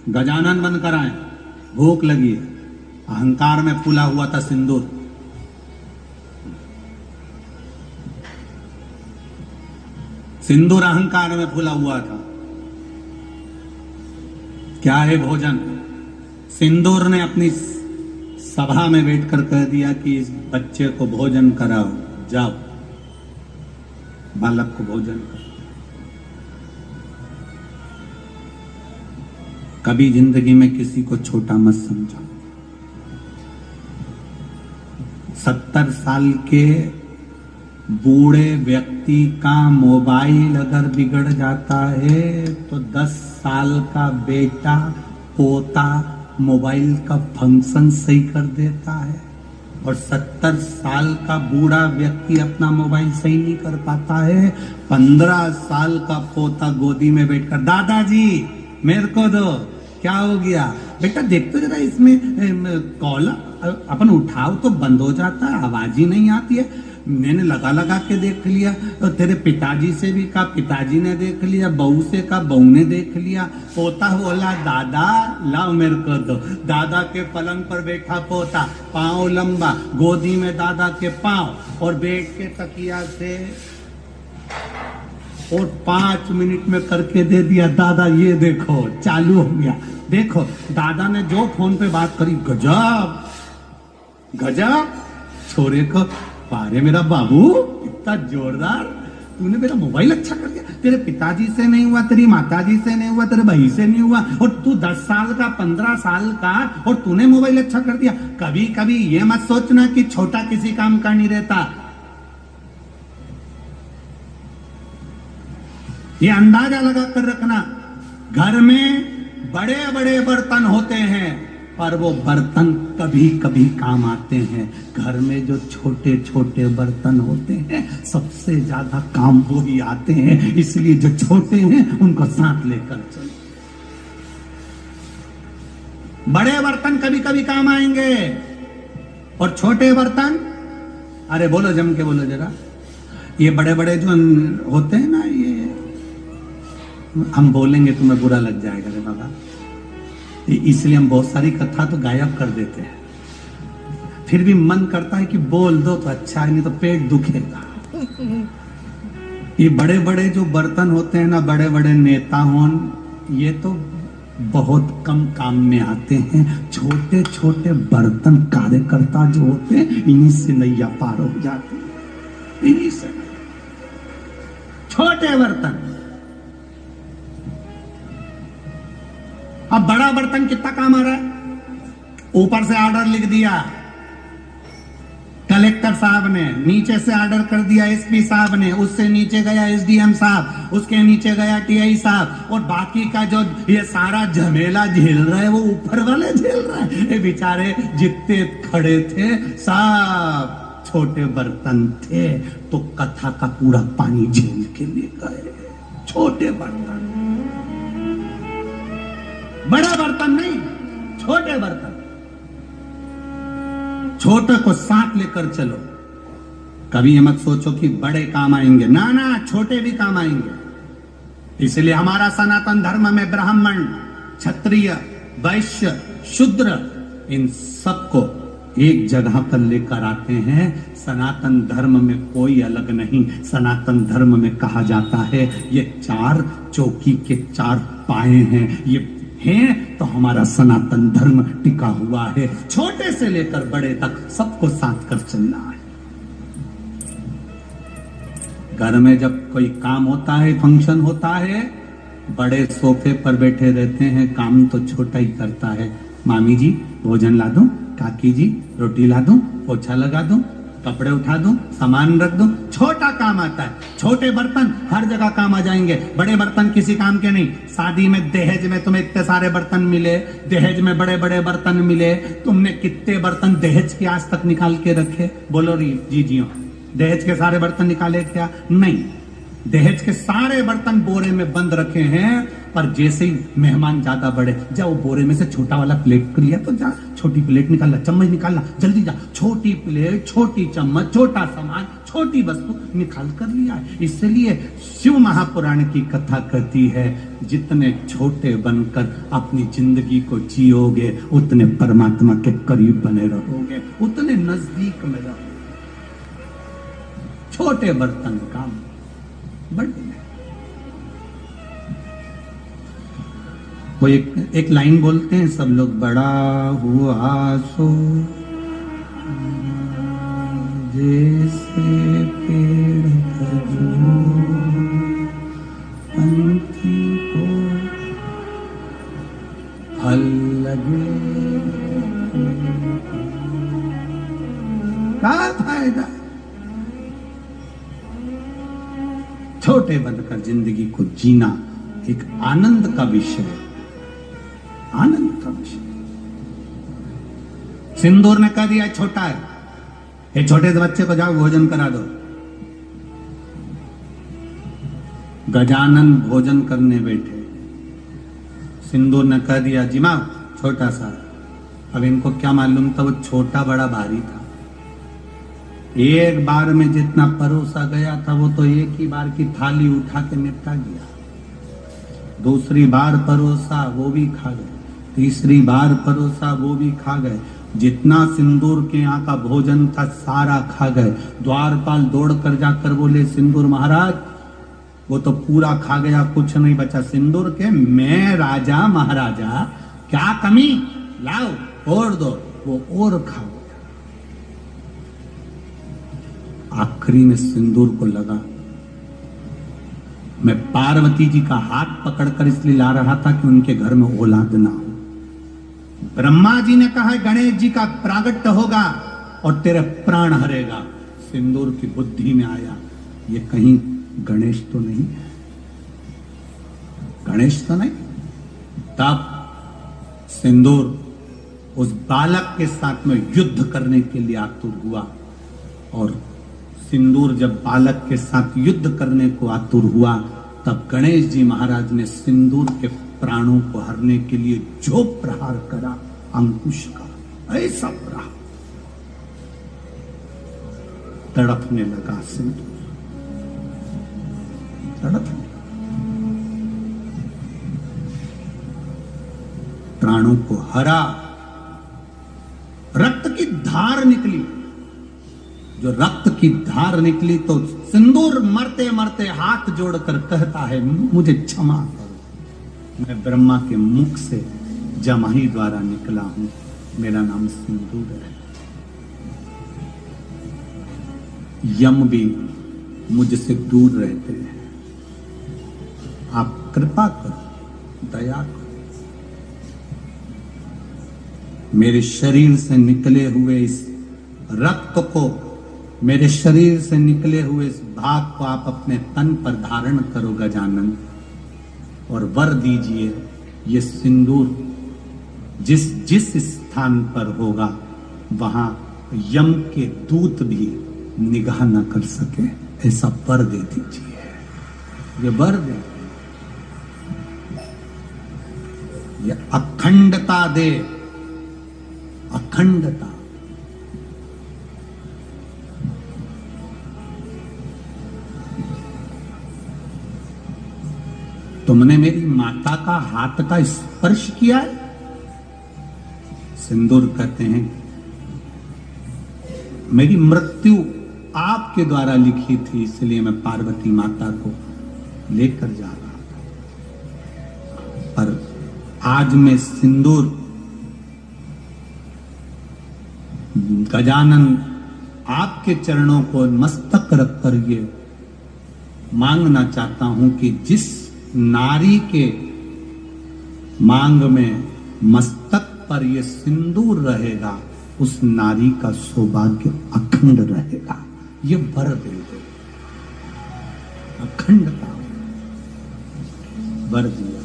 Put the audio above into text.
गजानन बनकर आए, भूख लगी, अहंकार में फूला हुआ था सिंदूर। सिंदूर अहंकार में फूला हुआ था। क्या है भोजन? सिंदूर ने अपनी सभा में बैठकर कह दिया कि इस बच्चे को भोजन कराओ, जाओ बालक को भोजन करो। कभी जिंदगी में किसी को छोटा मत समझो। 70 साल के बूढ़े व्यक्ति का मोबाइल अगर बिगड़ जाता है तो 10 साल का बेटा पोता मोबाइल का फंक्शन सही कर देता है, और 70 साल का बूढ़ा व्यक्ति अपना मोबाइल सही नहीं कर पाता है। 15 साल का पोता गोदी में बैठकर दादाजी मेरे को दो, क्या हो गया बेटा, देख तो जरा इसमें कॉल अपन उठाओ तो बंद हो जाता है, आवाज ही नहीं आती है। मैंने लगा लगा के देख लिया, तो तेरे पिताजी से भी कहा, पिताजी ने देख लिया, बहू से कहा, बहू ने देख लिया। पोता बोला दादा लाओ मेरे को दो। दादा के पलंग पर बैठा पोता, पांव लंबा, गोदी में दादा के पांव, और बैठ के तकिया से और 5 मिनट में करके दे दिया, दादा ये देखो चालू हो गया। देखो दादा ने जो फोन पे बात करी, गजब गजब, छोरे को पारे मेरा बाबू इतना जोरदार, तूने मेरा मोबाइल अच्छा कर दिया। तेरे पिताजी से नहीं हुआ, तेरी माताजी से नहीं हुआ, तेरे भाई से नहीं हुआ, और तू 10 साल का 15 साल का और तूने मोबाइल अच्छा कर दिया। कभी कभी ये मत सोचना कि छोटा किसी काम का नहीं रहता। ये अंदाजा लगा कर रखना, घर में बड़े बड़े बर्तन होते हैं पर वो बर्तन कभी कभी काम आते हैं। घर में जो छोटे छोटे बर्तन होते हैं सबसे ज्यादा काम वो ही आते हैं, इसलिए जो छोटे हैं उनको साथ लेकर चलो। बड़े बर्तन कभी कभी काम आएंगे और छोटे बर्तन, अरे बोलो जम के बोलो जरा, ये बड़े बड़े जो होते हैं ना, ये हम बोलेंगे तुम्हें बुरा लग जाएगा रे बाबा, इसलिए हम बहुत सारी कथा तो गायब कर देते हैं। फिर भी मन करता है कि बोल दो तो अच्छा है, नहीं तो पेट दुखेगा। ये बड़े बड़े जो बर्तन होते हैं ना, बड़े बड़े नेता हों, ये तो बहुत कम काम में आते हैं। छोटे छोटे बर्तन कार्यकर्ता जो होते हैं, इन्हीं से नैया पार हो जाती है, इन्हीं से। छोटे बर्तन, अब बड़ा बर्तन कितना काम आ रहा है। ऊपर से ऑर्डर लिख दिया कलेक्टर साहब ने, नीचे से ऑर्डर कर दिया एसपी साहब ने, उससे नीचे गया एसडीएम साहब, उसके नीचे गया टीआई साहब, और बाकी का जो ये सारा झमेला झेल रहा है वो ऊपर वाले झेल रहा है। ये बेचारे जितने खड़े थे सब छोटे बर्तन थे, तो कथा का पूरा पानी झेल के ले गए। छोटे बर्तन, बड़ा बर्तन नहीं, छोटे बर्तन। छोटे को साथ लेकर चलो। कभी ये मत सोचो कि बड़े काम आएंगे, ना ना, छोटे भी काम आएंगे। इसलिए हमारा सनातन धर्म में ब्राह्मण, क्षत्रिय, वैश्य, शूद्र, इन सबको एक जगह पर लेकर आते हैं। सनातन धर्म में कोई अलग नहीं। सनातन धर्म में कहा जाता है ये 4 चौकी के 4 पाए हैं, ये हैं तो हमारा सनातन धर्म टिका हुआ है। छोटे से लेकर बड़े तक सबको साथ कर चलना है। घर में जब कोई काम होता है, फंक्शन होता है, बड़े सोफे पर बैठे रहते हैं, काम तो छोटा ही करता है। मामी जी भोजन ला दूं, काकी जी रोटी ला दूं, पोछा लगा दूं, कपड़े उठा दूं, सामान रख दूं, छोटा काम आता है। छोटे बर्तन हर जगह काम आ जाएंगे, बड़े बर्तन किसी काम के नहीं। शादी में दहेज में तुम्हें इतने सारे बर्तन मिले, दहेज में बड़े बड़े बर्तन मिले, तुमने कितने बर्तन दहेज के आज तक निकाल के रखे? बोलो जी दहेज के सारे बर्तन निकाले क्या? नहीं, दहेज के सारे बर्तन बोरे में बंद रखे हैं, पर जैसे ही मेहमान ज्यादा बड़े, जा वो बोरे में से छोटा वाला प्लेट लिया तो जा छोटी प्लेट निकालना, चम्मच निकालना, जल्दी जा, छोटी प्लेट, छोटी चम्मच, छोटा सामान, छोटी वस्तु निकाल कर लिया है। इसलिए शिव महापुराण की कथा कहती है, जितने छोटे बनकर अपनी जिंदगी को जियोगे उतने परमात्मा के करीब बने रहोगे, उतने नजदीक में रहोगे। छोटे बर्तन काम बड़े। वो एक लाइन बोलते हैं सब लोग, बड़ा हुआ सो जैसे पेड़ पंछी को फल लगे, क्या फायदा। छोटे बनकर जिंदगी को जीना एक आनंद का विषय है, आनंद का विषय। सिंदूर ने कह दिया छोटा है, ये छोटे से बच्चे को जाओ भोजन करा दो। गजानन भोजन करने बैठे, सिंदूर ने कह दिया जी मां छोटा सा। अब इनको क्या मालूम था वो छोटा बड़ा भारी था। एक बार में जितना परोसा गया था वो तो एक ही बार की थाली उठा के निपटा गया। दूसरी बार परोसा वो भी खा गए, तीसरी बार परोसा वो भी खा गए। जितना सिंदूर के यहाँ का भोजन था सारा खा गए। द्वारपाल दौड़ कर जाकर बोले सिंदूर महाराज वो तो पूरा खा गया, कुछ नहीं बचा। सिंदूर के मैं राजा महाराजा, क्या कमी, लाओ और दो। वो और खा गया। आखिरी में सिंदूर को लगा मैं पार्वती जी का हाथ पकड़कर इसलिए ला रहा था कि उनके घर में औलाद ना हो। ब्रह्मा जी ने कहा गणेश जी का प्रागट्य होगा और तेरे प्राण हरेगा। सिंदूर की बुद्धि में आया ये कहीं गणेश तो नहीं है, गणेश तो नहीं। तब सिंदूर उस बालक के साथ में युद्ध करने के लिए आतुर हुआ। और सिंदूर जब बालक के साथ युद्ध करने को आतुर हुआ तब गणेश जी महाराज ने सिंदूर के प्राणों को हरने के लिए जो प्रहार करा, अंकुश का ऐसा प्रहार, तड़पने लगा सिंदूर, तड़पने, प्राणों को हरा, रक्त की धार निकली। जो रक्त की धार निकली तो सिंदूर मरते मरते हाथ जोड़कर कहता है मुझे क्षमा करो, मैं ब्रह्मा के मुख से जमाही द्वारा निकला हूं, मेरा नाम सिंदूर है। यम भी मुझसे दूर रहते हैं, आप कृपा करो, दया करो। मेरे शरीर से निकले हुए इस रक्त को, मेरे शरीर से निकले हुए इस भाग को आप अपने तन पर धारण करो गजानन, और वर दीजिए ये सिंदूर जिस जिस स्थान पर होगा वहां यम के दूत भी निगाह न कर सके, ऐसा वर दे दीजिए। ये वर दे, ये अखंडता दे, अखंडता। तुमने मेरी माता का हाथ का स्पर्श किया है? सिंदूर कहते हैं मेरी मृत्यु आपके द्वारा लिखी थी, इसलिए मैं पार्वती माता को लेकर जा रहा था, पर आज मैं सिंदूर गजानन आपके चरणों को मस्तक रखकर ये मांगना चाहता हूं कि जिस नारी के मांग में मस्तक पर ये सिंदूर रहेगा उस नारी का सौभाग्य अखंड रहेगा। ये वर दे दो, अखंडता वर दिया।